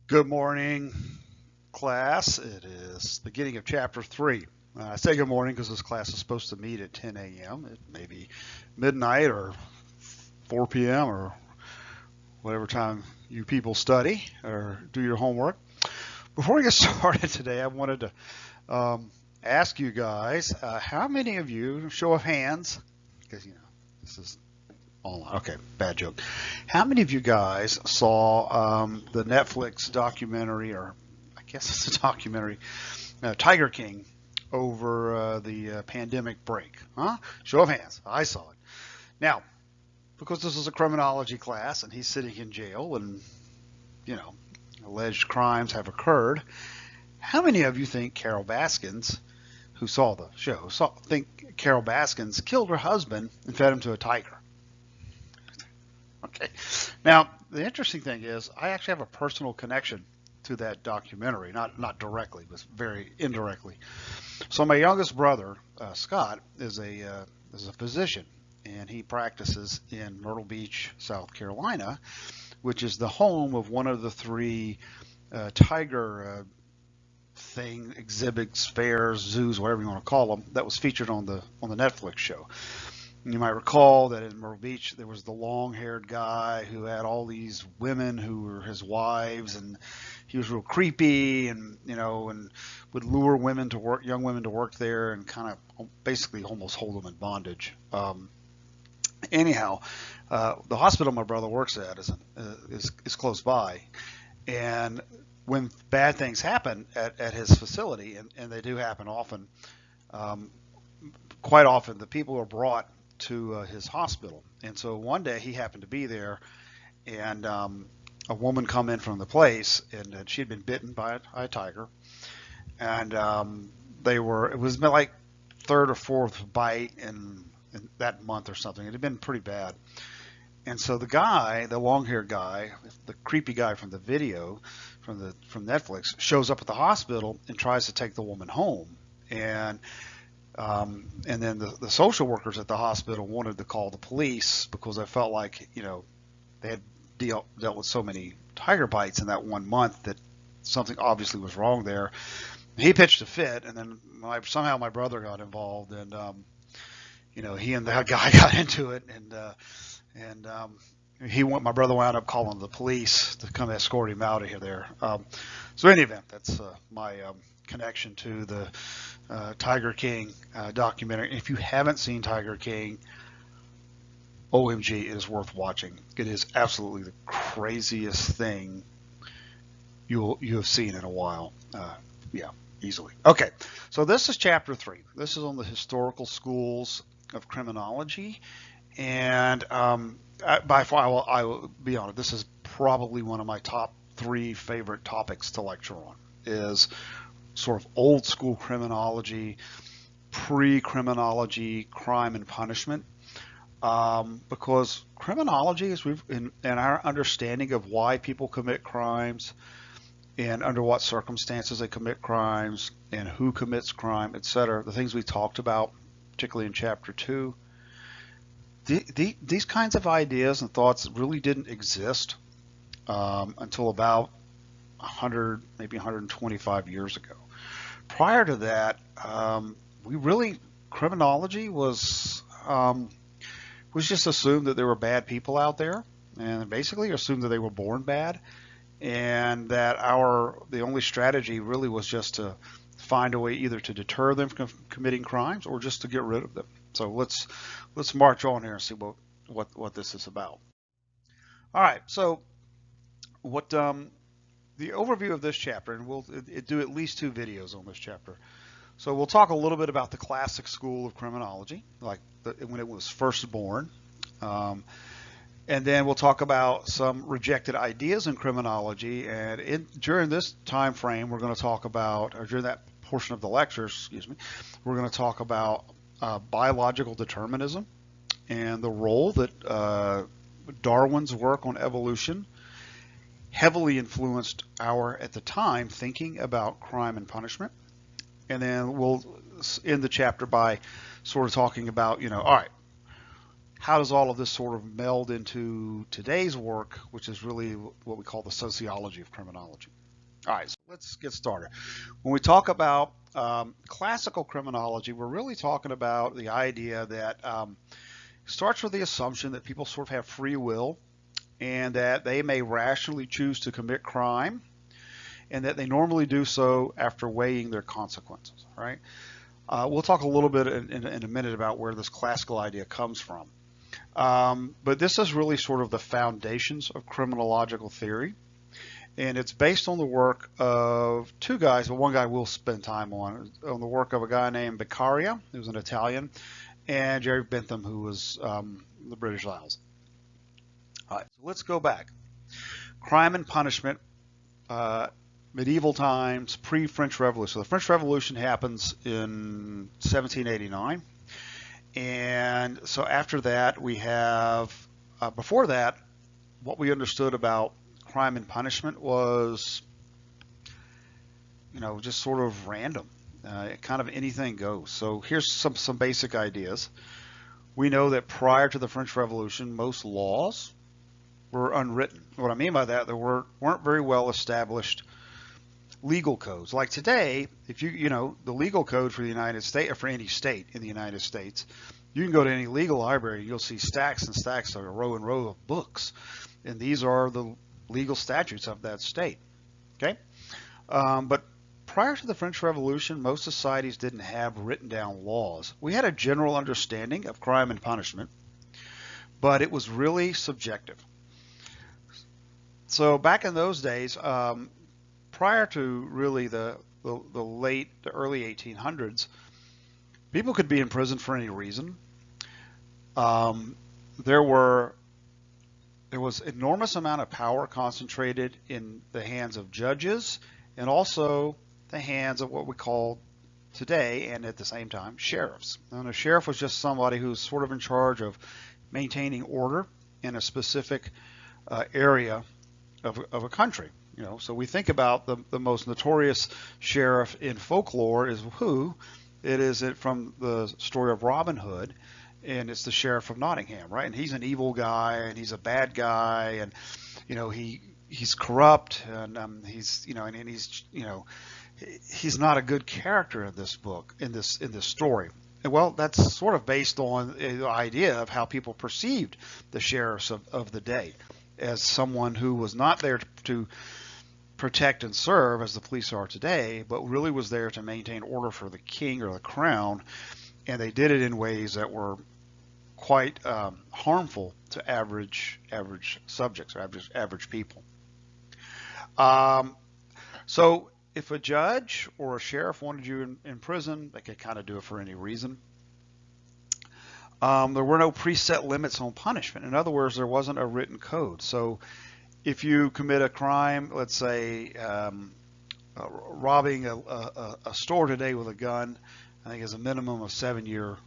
Good morning, class. It is the beginning of chapter 3. I say good morning because this class is supposed to meet at 10 a.m. It may be midnight or 4 p.m. or whatever time you people study or do your homework. Before we get started today, I wanted to ask you guys, how many of you, show of hands, because this is online. Okay, bad joke. How many of you guys saw the Netflix documentary, or I guess it's a documentary, Tiger King, over the pandemic break? Huh? Show of hands. I saw it. Now, because this is a criminology class and he's sitting in jail and, alleged crimes have occurred, how many of you think Carol Baskins, who saw the show, think Carol Baskins killed her husband and fed him to a tiger? Okay. Now, the interesting thing is, I actually have a personal connection to that documentary, not directly, but very indirectly. So my youngest brother, Scott, is a physician, and he practices in Myrtle Beach, South Carolina, which is the home of one of the three tiger exhibits, fairs, zoos, whatever you want to call them, that was featured on the Netflix show. You might recall that in Myrtle Beach there was the long-haired guy who had all these women who were his wives, and he was real creepy, and and would lure women to work, young women to work there, and kind of basically almost hold them in bondage. Anyhow, the hospital my brother works at is close by, and when bad things happen at his facility, and they do happen often, quite often the people are brought to his hospital. And so one day he happened to be there, and a woman come in from the place, and she had been bitten by a tiger, and it was like third or fourth bite in that month or something. It had been pretty bad. And so the long-haired guy, the creepy guy from the video from Netflix, shows up at the hospital and tries to take the woman home. And then the social workers at the hospital wanted to call the police because they felt like, they had dealt with so many tiger bites in that 1 month that something obviously was wrong there. He pitched a fit, and then somehow my brother got involved, and he and that guy got into it, and my brother wound up calling the police to come escort him out of here there. So in any event, that's my connection to the Tiger King documentary. If you haven't seen Tiger King, OMG, it is worth watching. It is absolutely the craziest thing you have seen in a while. Yeah, easily. Okay, so this is chapter 3. This is on the historical schools of criminology, and by far, I will be honest, this is probably one of my top 3 favorite topics to lecture on, is sort of old school criminology, pre-criminology, crime and punishment, because criminology is in our understanding of why people commit crimes and under what circumstances they commit crimes and who commits crime, etc. The things we talked about, particularly in chapter 2. These kinds of ideas and thoughts really didn't exist until about 100, maybe 125 years ago. Prior to that, criminology was just assumed that there were bad people out there, and basically assumed that they were born bad, and that the only strategy really was just to find a way either to deter them from committing crimes or just to get rid of them. So let's march on here and see what this is about. All right, so what the overview of this chapter, and we'll do at least 2 videos on this chapter. So we'll talk a little bit about the classic school of criminology, like when it was first born, and then we'll talk about some rejected ideas in criminology. And during this time frame, we're going to talk about, or during that portion of the lecture, we're going to talk about biological determinism and the role that Darwin's work on evolution heavily influenced our, at the time, thinking about crime and punishment. And then we'll end the chapter by sort of talking about, all right, how does all of this sort of meld into today's work, which is really what we call the sociology of criminology? All right, so let's get started. When we talk about classical criminology, we're really talking about the idea that starts with the assumption that people sort of have free will and that they may rationally choose to commit crime and that they normally do so after weighing their consequences, right? We'll talk a little bit in a minute about where this classical idea comes from. But this is really sort of the foundations of criminological theory. And it's based on the work of two guys, but one guy we'll spend time on the work of a guy named Beccaria, who's an Italian, and Jerry Bentham, who was the British Isles. All right, so let's go back. Crime and punishment, medieval times, pre-French Revolution. So the French Revolution happens in 1789. And so after that, we have, before that, what we understood about crime and punishment was, just sort of random. Kind of anything goes. So here's some basic ideas. We know that prior to the French Revolution, most laws were unwritten. What I mean by that, there weren't very well established legal codes. Like today, if the legal code for the United States, or for any state in the United States, you can go to any legal library, you'll see stacks and stacks, a row and row of books. And these are the legal statutes of that state. Okay? But prior to the French Revolution, most societies didn't have written down laws. We had a general understanding of crime and punishment, but it was really subjective. So back in those days, prior to really the early 1800s, people could be in prison for any reason. There was enormous amount of power concentrated in the hands of judges and also the hands of what we call today, and at the same time, sheriffs. And a sheriff was just somebody who's sort of in charge of maintaining order in a specific area of a country. So we think about the most notorious sheriff in folklore is who? It is from the story of Robin Hood, and it's the Sheriff of Nottingham, right? And he's an evil guy, and he's a bad guy, and he's corrupt, and he's not a good character in this book, in this story. And well, that's sort of based on the idea of how people perceived the sheriffs of the day as someone who was not there to protect and serve as the police are today, but really was there to maintain order for the king or the crown, and they did it in ways that were quite harmful to average subjects or average people. So if a judge or a sheriff wanted you in prison, they could kind of do it for any reason. There were no preset limits on punishment. In other words, there wasn't a written code. So if you commit a crime, let's say robbing a store today with a gun, I think is a minimum of 7-year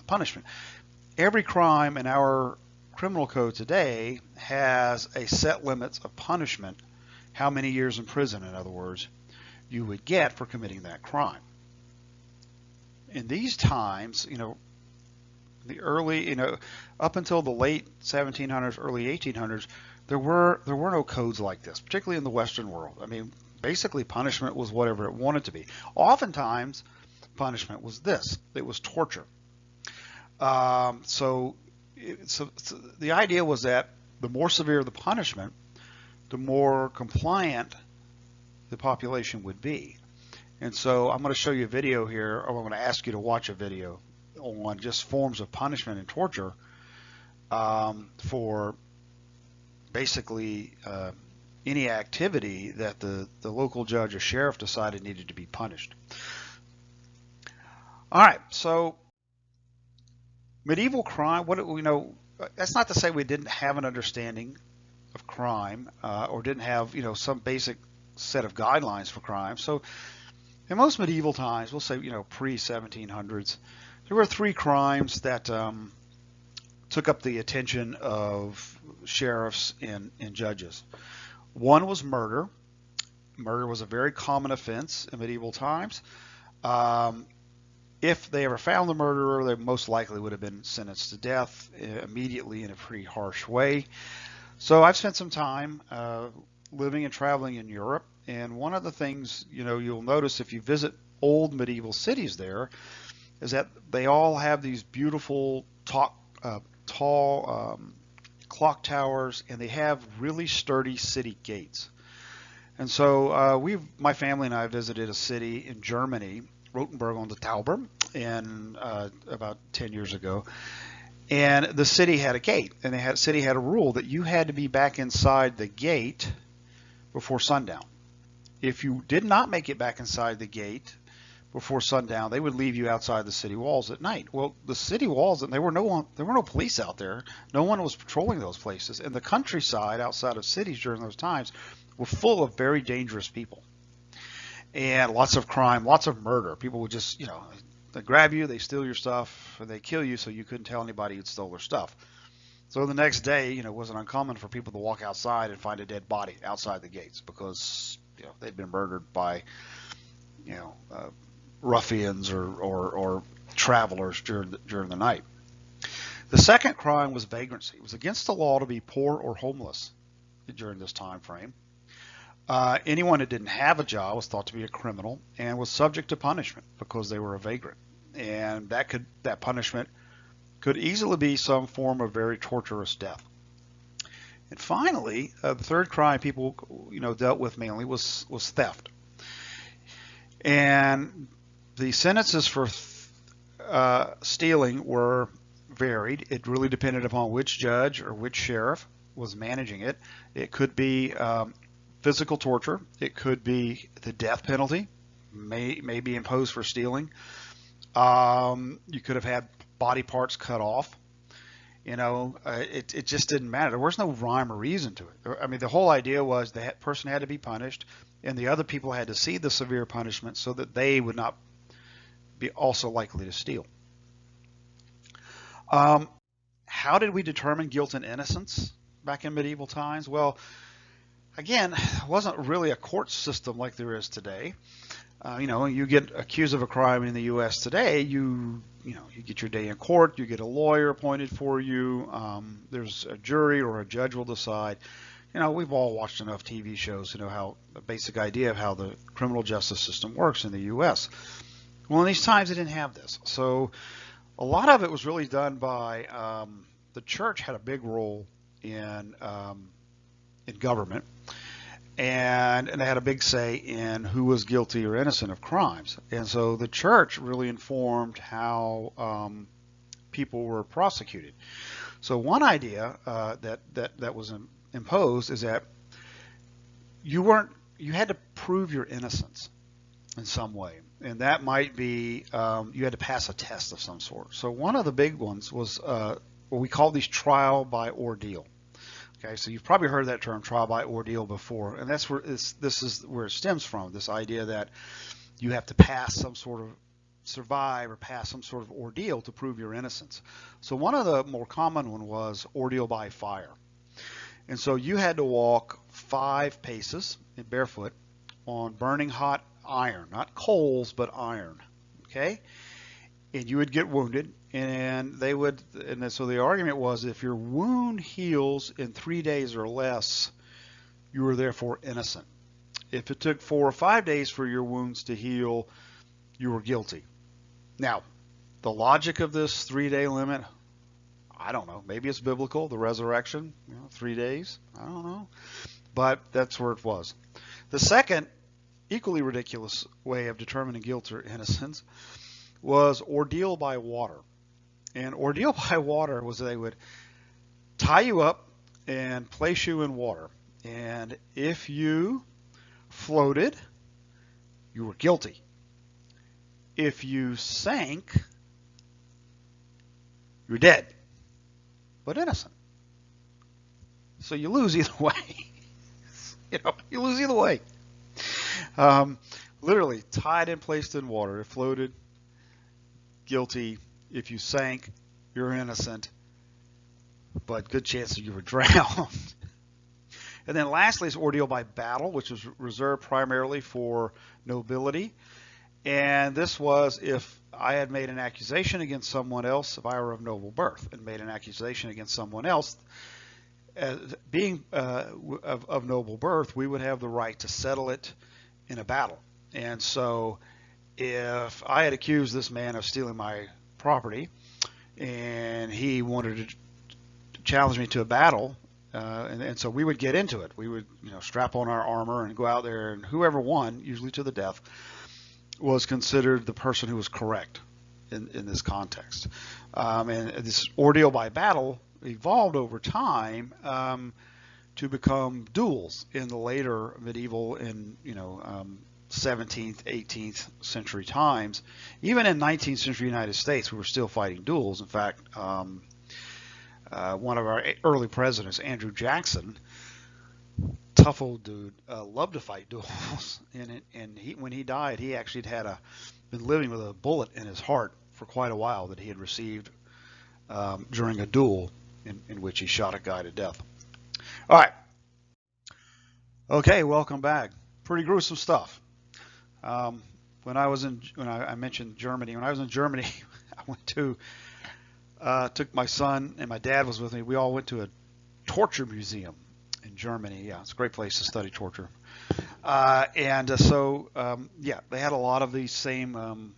punishment. Every crime in our criminal code today has a set limits of punishment, how many years in prison, in other words, you would get for committing that crime. In these times, the early, up until the late 1700s, early 1800s, there were no codes like this, particularly in the Western world. I mean, basically punishment was whatever it wanted to be. Oftentimes, punishment was this. It was torture. So the idea was that the more severe the punishment, the more compliant the population would be. And so I'm going to show you a video here, or I'm going to ask you to watch a video on just forms of punishment and torture for basically any activity that the local judge or sheriff decided needed to be punished. All right, so medieval crime, what do we know? That's not to say we didn't have an understanding of crime or didn't have, some basic set of guidelines for crime. So in most medieval times, we'll say, pre-1700s, there were 3 crimes that took up the attention of sheriffs and judges. One was murder. Murder was a very common offense in medieval times. if they ever found the murderer, they most likely would have been sentenced to death immediately in a pretty harsh way. So I've spent some time living and traveling in Europe, and one of the things you'll notice if you visit old medieval cities there is that they all have these beautiful tall clock towers, and they have really sturdy city gates. And so my family and I visited a city in Germany, Rothenburg on the Tauber, and about 10 years ago. And the city had a gate, and the city had a rule that you had to be back inside the gate before sundown. If you did not make it back inside the gate before sundown, they would leave you outside the city walls at night. Well, the city walls, and there were no police out there. No one was patrolling those places. And the countryside outside of cities during those times were full of very dangerous people. And lots of crime, lots of murder. People would just, they grab you, they steal your stuff, and they kill you so you couldn't tell anybody you'd stole their stuff. So the next day, it wasn't uncommon for people to walk outside and find a dead body outside the gates because, they'd been murdered by, ruffians or travelers during the night. The second crime was vagrancy. It was against the law to be poor or homeless during this time frame. Anyone who didn't have a job was thought to be a criminal and was subject to punishment because they were a vagrant. And that punishment could easily be some form of very torturous death. And finally, the third crime people dealt with mainly was theft. And the sentences for stealing were varied. It really depended upon which judge or which sheriff was managing it. It could be physical torture. It could be the death penalty, may be imposed for stealing. You could have had body parts cut off. It just didn't matter. There was no rhyme or reason to it. I mean, the whole idea was the person had to be punished, and the other people had to see the severe punishment so that they would not be also likely to steal. How did we determine guilt and innocence back in medieval times? Well, again, it wasn't really a court system like there is today. You get accused of a crime in the U.S. today, you get your day in court, you get a lawyer appointed for you, there's a jury or a judge will decide. We've all watched enough TV shows to know how the basic idea of how the criminal justice system works in the U.S. Well, in these times, they didn't have this. So a lot of it was really done by the church had a big role in government. And they had a big say in who was guilty or innocent of crimes. And so the church really informed how people were prosecuted. So one idea that was imposed is that you had to prove your innocence in some way. And that might be you had to pass a test of some sort. So one of the big ones was what we call these trial by ordeal. Okay, so you've probably heard that term, trial by ordeal, before, and that's where this is where it stems from. This idea that you have to survive or pass some sort of ordeal to prove your innocence. So one of the more common one was ordeal by fire, and so you had to walk 5 paces barefoot on burning hot iron, not coals, but iron. Okay, and you would get wounded. And so the argument was if your wound heals in 3 days or less, you were therefore innocent. If it took 4 or 5 days for your wounds to heal, you were guilty. Now, the logic of this 3-day limit, I don't know. Maybe it's biblical, the resurrection, 3 days. I don't know. But that's where it was. The second, equally ridiculous way of determining guilt or innocence was ordeal by water. And ordeal by water was they would tie you up and place you in water. And if you floated, you were guilty. If you sank, you're dead, but innocent. So you lose either way. You lose either way. Literally tied and placed in water. If floated, guilty. If you sank, you're innocent, but good chance that you were drowned. And then lastly is ordeal by battle, which was reserved primarily for nobility. And this was if I had made an accusation against someone else, if I were of noble birth and made an accusation against someone else, as being of noble birth, we would have the right to settle it in a battle. And so if I had accused this man of stealing my property and he wanted to challenge me to a battle, and so we would get into it. We would, strap on our armor and go out there, and whoever won, usually to the death, was considered the person who was correct in this context. And this ordeal by battle evolved over time to become duels in the later medieval and 17th, 18th century times. Even in 19th century United States, we were still fighting duels. In fact, one of our early presidents, Andrew Jackson, tough old dude, loved to fight duels. And when he died, he actually had been living with a bullet in his heart for quite a while that he had received during a duel in which he shot a guy to death. All right. Okay, welcome back. Pretty gruesome stuff. When I mentioned Germany, when I was in Germany, I went to took my son and my dad was with me. We all went to a torture museum in Germany. Yeah, it's a great place to study torture. Yeah, they had a lot of these same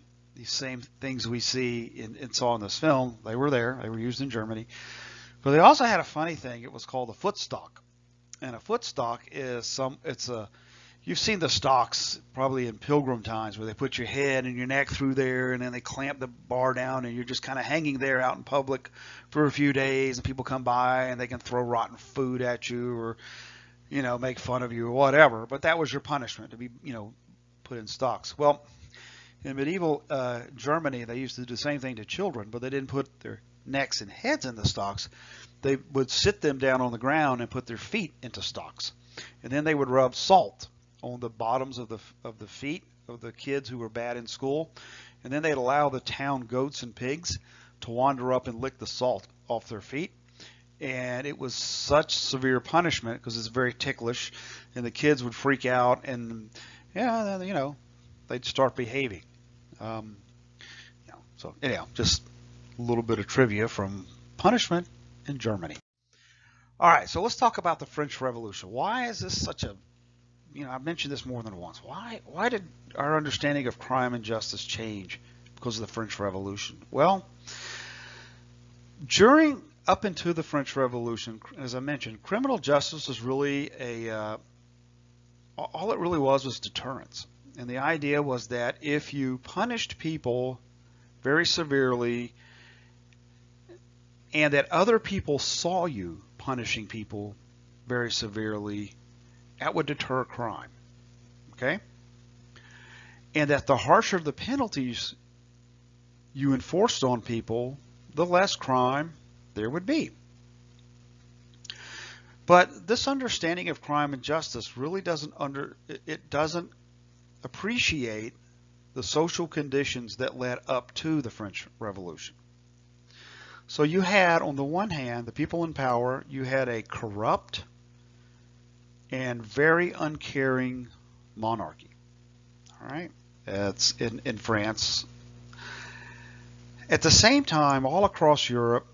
things we see and saw in this film. They were there. They were used in Germany. But they also had a funny thing. It was called a foot stock. And a foot stock is you've seen the stocks probably in pilgrim times where they put your head and your neck through there and then they clamp the bar down and you're just kind of hanging there out in public for a few days and people come by and they can throw rotten food at you or, make fun of you or whatever. But that was your punishment, to be, put in stocks. Well, in medieval Germany, they used to do the same thing to children, but they didn't put their necks and heads in the stocks. They would sit them down on the ground and put their feet into stocks. And then they would rub salt on the bottoms of the feet of the kids who were bad in school. And then they'd allow the town goats and pigs to wander up and lick the salt off their feet. And it was such severe punishment because it's very ticklish, and the kids would freak out, and they'd start behaving. So anyhow, just a little bit of trivia from punishment in Germany. All right, so let's talk about the French Revolution. Why is this such a, I've mentioned this more than once. Why did our understanding of crime and justice change because of the French Revolution? Well, up into the French Revolution, as I mentioned, criminal justice was really all it really was deterrence. And the idea was that if you punished people very severely and that other people saw you punishing people very severely, that would deter crime. Okay? And that the harsher the penalties you enforced on people, the less crime there would be. But this understanding of crime and justice really doesn't appreciate the social conditions that led up to the French Revolution. So you had, on the one hand, the people in power, you had a corrupt and very uncaring monarchy. All right? It's in France. At the same time, all across Europe,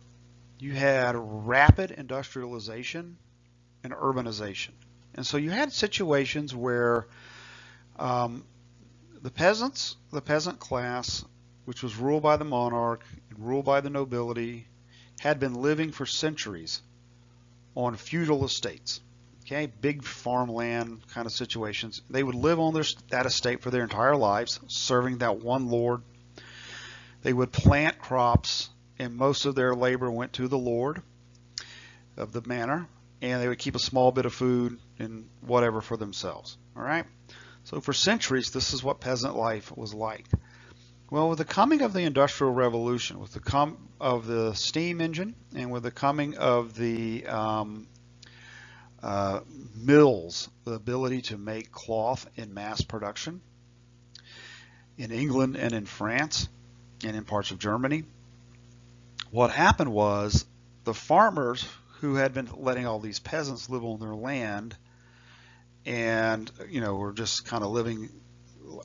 you had rapid industrialization and urbanization. And so you had situations where the peasant class, which was ruled by the monarch and ruled by the nobility, had been living for centuries on feudal estates. Okay, big farmland kind of situations. They would live on that estate for their entire lives, serving that one lord. They would plant crops, and most of their labor went to the lord of the manor, and they would keep a small bit of food and whatever for themselves. All right. So for centuries, this is what peasant life was like. Well, with the coming of the Industrial Revolution, with the coming of the steam engine, and with the coming of the mills, the ability to make cloth in mass production in England and in France and in parts of Germany, what happened was the farmers who had been letting all these peasants live on their land and were just kind of living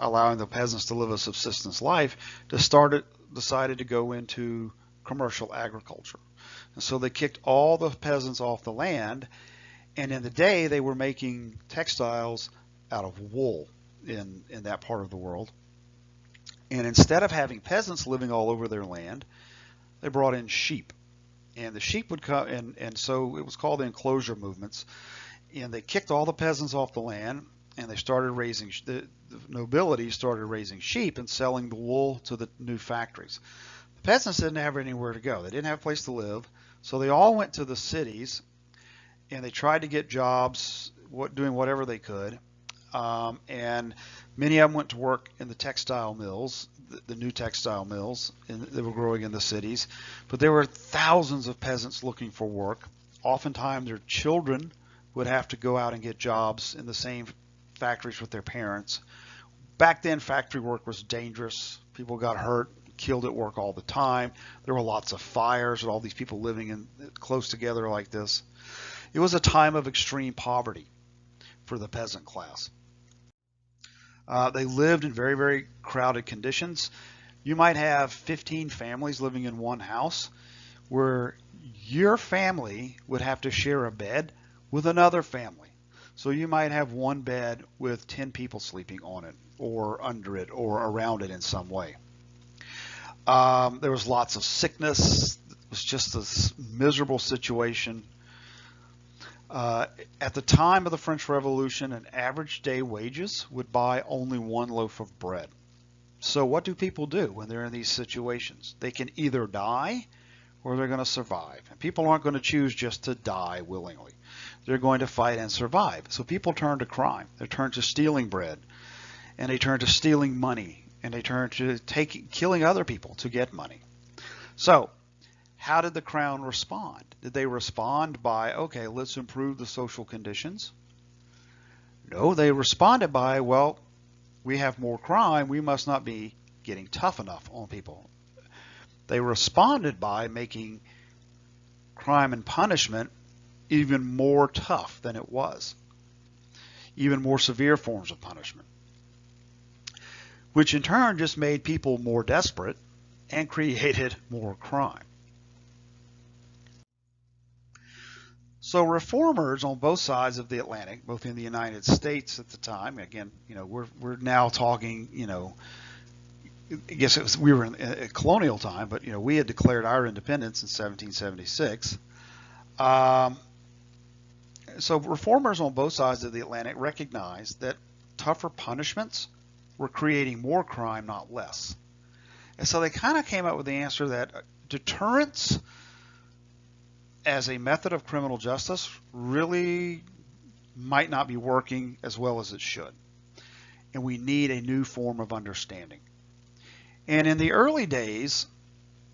allowing the peasants to live a subsistence life, decided to go into commercial agriculture. And so they kicked all the peasants off the land, and in the day they were making textiles out of wool in that part of the world. And instead of having peasants living all over their land, they brought in sheep. And the sheep would come, and so it was called the enclosure movements. And they kicked all the peasants off the land, and they started raising, the nobility started raising sheep and selling the wool to the new factories. The peasants didn't have anywhere to go. They didn't have a place to live, so they all went to the cities, and they tried to get jobs, doing whatever they could. And many of them went to work in the textile mills, the new textile mills that were growing in the cities. But there were thousands of peasants looking for work. Oftentimes their children would have to go out and get jobs in the same factories with their parents. Back then, factory work was dangerous. People got hurt, killed at work all the time. There were lots of fires and all these people living close together like this. It was a time of extreme poverty for the peasant class. They lived in very, very crowded conditions. You might have 15 families living in one house, where your family would have to share a bed with another family. So you might have one bed with 10 people sleeping on it, or under it, or around it in some way. There was lots of sickness. It was just a miserable situation. At the time of the French Revolution, an average day wages would buy only one loaf of bread. So what do people do when they're in these situations? They can either die or they're going to survive. And people aren't going to choose just to die willingly. They're going to fight and survive. So people turn to crime. They turn to stealing bread, and they turn to stealing money, and they turn to killing other people to get money. So how did the crown respond? Did they respond by, okay, let's improve the social conditions? No, they responded by, well, we have more crime. We must not be getting tough enough on people. They responded by making crime and punishment even more tough than it was, even more severe forms of punishment, which in turn just made people more desperate and created more crime. So reformers on both sides of the Atlantic, both in the United States at the time, again, we're now talking, I guess we were in a colonial time, but we had declared our independence in 1776. So reformers on both sides of the Atlantic recognized that tougher punishments were creating more crime, not less. And so they kind of came up with the answer that deterrence as a method of criminal justice really might not be working as well as it should. And we need a new form of understanding. And in the early days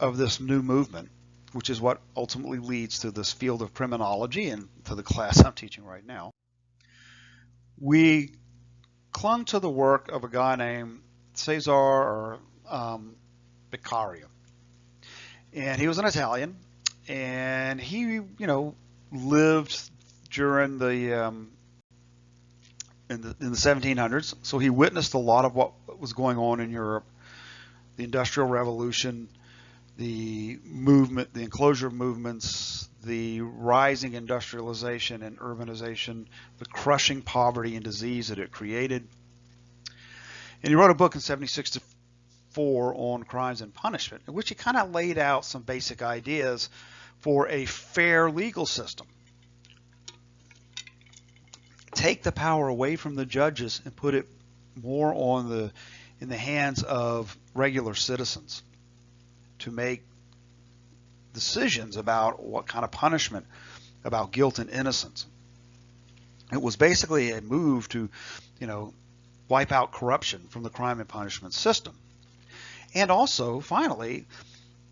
of this new movement, which is what ultimately leads to this field of criminology and to the class I'm teaching right now, we clung to the work of a guy named Cesare Beccaria. And he was an Italian, and he, lived during the in the 1700s. So he witnessed a lot of what was going on in Europe, the Industrial Revolution, the movement, the enclosure movements, the rising industrialization and urbanization, the crushing poverty and disease that it created. And he wrote a book in 1764 on crimes and punishment, in which he kind of laid out some basic ideas for a fair legal system. Take the power away from the judges and put it more in the hands of regular citizens to make decisions about what kind of punishment, about guilt and innocence. It was basically a move to, wipe out corruption from the crime and punishment system. And also, finally,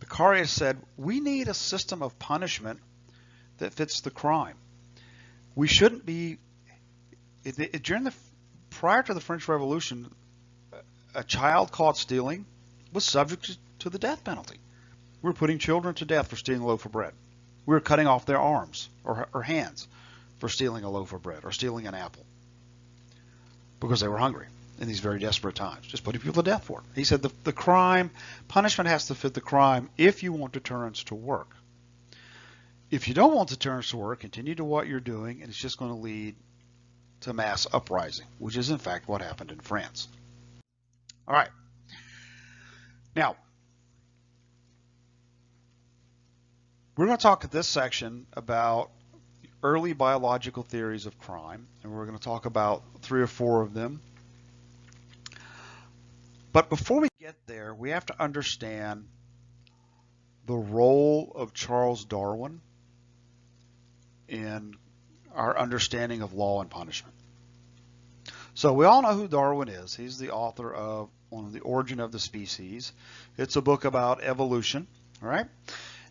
Beccaria said, we need a system of punishment that fits the crime. We shouldn't be, prior to the French Revolution, a child caught stealing was subject to the death penalty. We were putting children to death for stealing a loaf of bread. We were cutting off their arms or hands for stealing a loaf of bread or stealing an apple because they were hungry. in these very desperate times, just putting people to death for it. He said the crime, punishment has to fit the crime if you want deterrence to work. If you don't want deterrence to work, continue to what you're doing, and it's just going to lead to mass uprising, which is in fact what happened in France. All right. Now, we're going to talk at this section about early biological theories of crime, and we're going to talk about 3 or 4 of them. But before we get there, we have to understand the role of Charles Darwin in our understanding of law and punishment. So we all know who Darwin is. He's the author of On the Origin of the Species. It's a book about evolution, all right?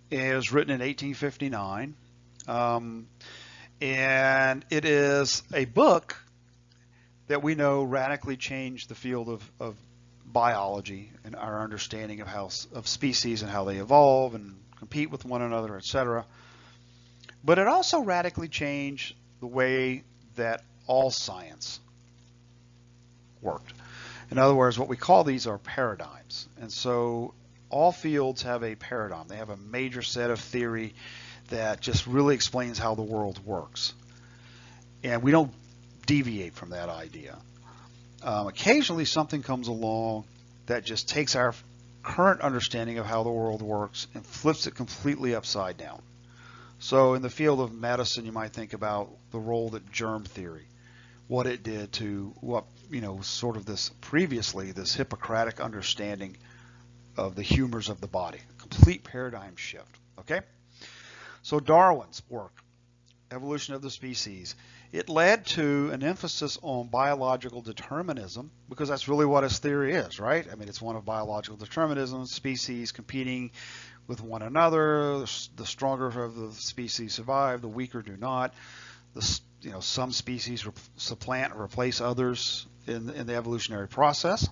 It was written in 1859. And it is a book that we know radically changed the field of biology and our understanding of species and how they evolve and compete with one another, etc. But it also radically changed the way that all science worked. In other words, what we call these are paradigms. And so all fields have a paradigm. They have a major set of theory that just really explains how the world works. And we don't deviate from that idea. Occasionally something comes along that just takes our current understanding of how the world works and flips it completely upside down. So in the field of medicine, you might think about the role that germ theory, what it did to what, sort of this Hippocratic understanding of the humors of the body, a complete paradigm shift, okay? So Darwin's work, Evolution of the Species, it led to an emphasis on biological determinism, because that's really what his theory is, right? I mean, it's one of biological determinism, species competing with one another. The stronger of the species survive, the weaker do not. Some species supplant or replace others in the evolutionary process.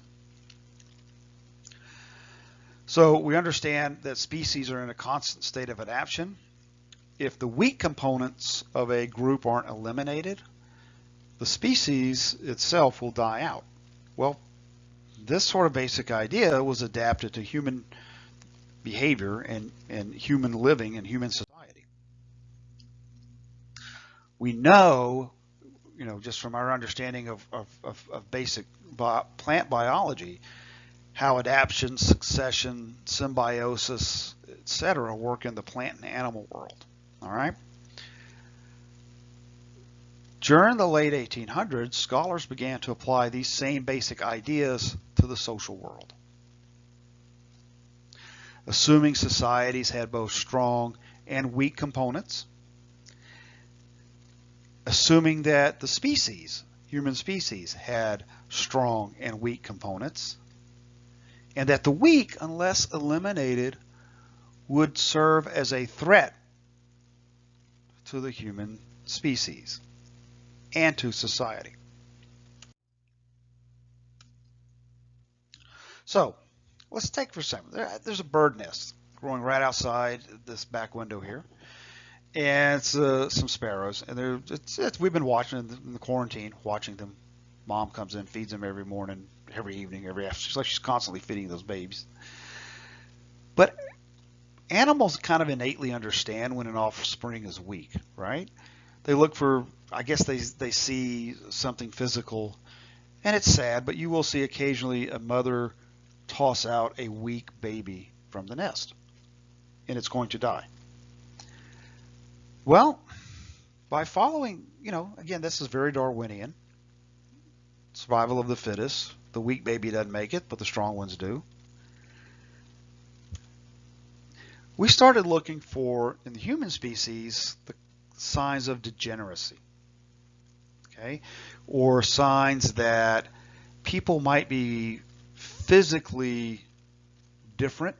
So we understand that species are in a constant state of adaptation. If the weak components of a group aren't eliminated, the species itself will die out. Well, this sort of basic idea was adapted to human behavior and human living and human society. We know, just from our understanding of basic plant biology, how adaptation, succession, symbiosis, etc. work in the plant and animal world. All right. During the late 1800s, scholars began to apply these same basic ideas to the social world, assuming societies had both strong and weak components, assuming that the species, human species, had strong and weak components, and that the weak, unless eliminated, would serve as a threat to the human species and to society. So let's take for a second. There's a bird nest growing right outside this back window here, and it's some sparrows. And we've been watching in the quarantine, watching them. Mom comes in, feeds them every morning, every evening, every afternoon. She's constantly feeding those babies. But animals kind of innately understand when an offspring is weak, right? They look for, I guess they see something physical, and it's sad, but you will see occasionally a mother toss out a weak baby from the nest, and it's going to die. Well, by following, again, this is very Darwinian, survival of the fittest. The weak baby doesn't make it, but the strong ones do. We started looking for, in the human species, the signs of degeneracy, okay, or signs that people might be physically different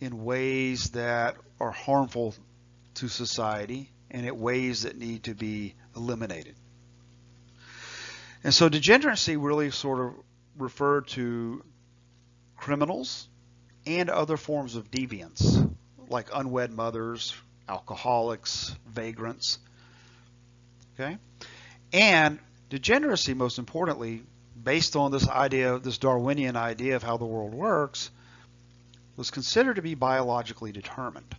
in ways that are harmful to society and in ways that need to be eliminated. And so degeneracy really sort of referred to criminals and other forms of deviance, like unwed mothers, alcoholics, vagrants. Okay? And degeneracy, most importantly, based on this idea, this Darwinian idea of how the world works, was considered to be biologically determined.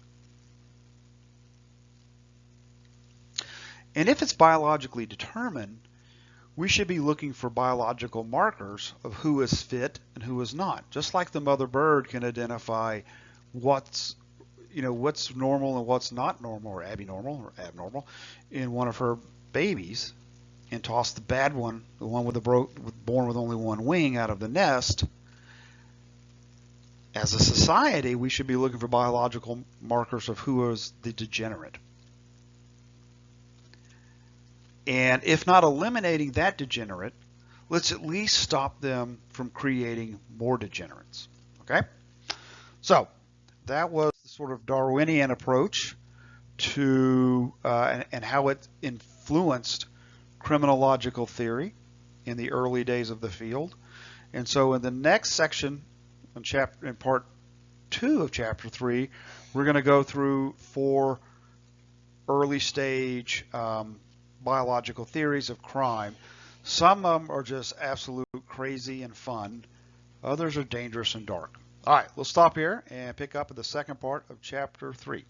And if it's biologically determined, we should be looking for biological markers of who is fit and who is not. Just like the mother bird can identify what's normal and what's not normal or abnormal in one of her babies, and toss the bad one, the one born with only one wing, out of the nest. As a society, we should be looking for biological markers of who is the degenerate. And if not eliminating that degenerate, let's at least stop them from creating more degenerates. Okay? So that was the sort of Darwinian approach to and how it influenced criminological theory in the early days of the field. And so in the next section, in part 2 of chapter 3, we're going to go through 4 early stage biological theories of crime. Some of them are just absolute crazy and fun. Others are dangerous and dark. All right, we'll stop here and pick up at the second part of chapter 3.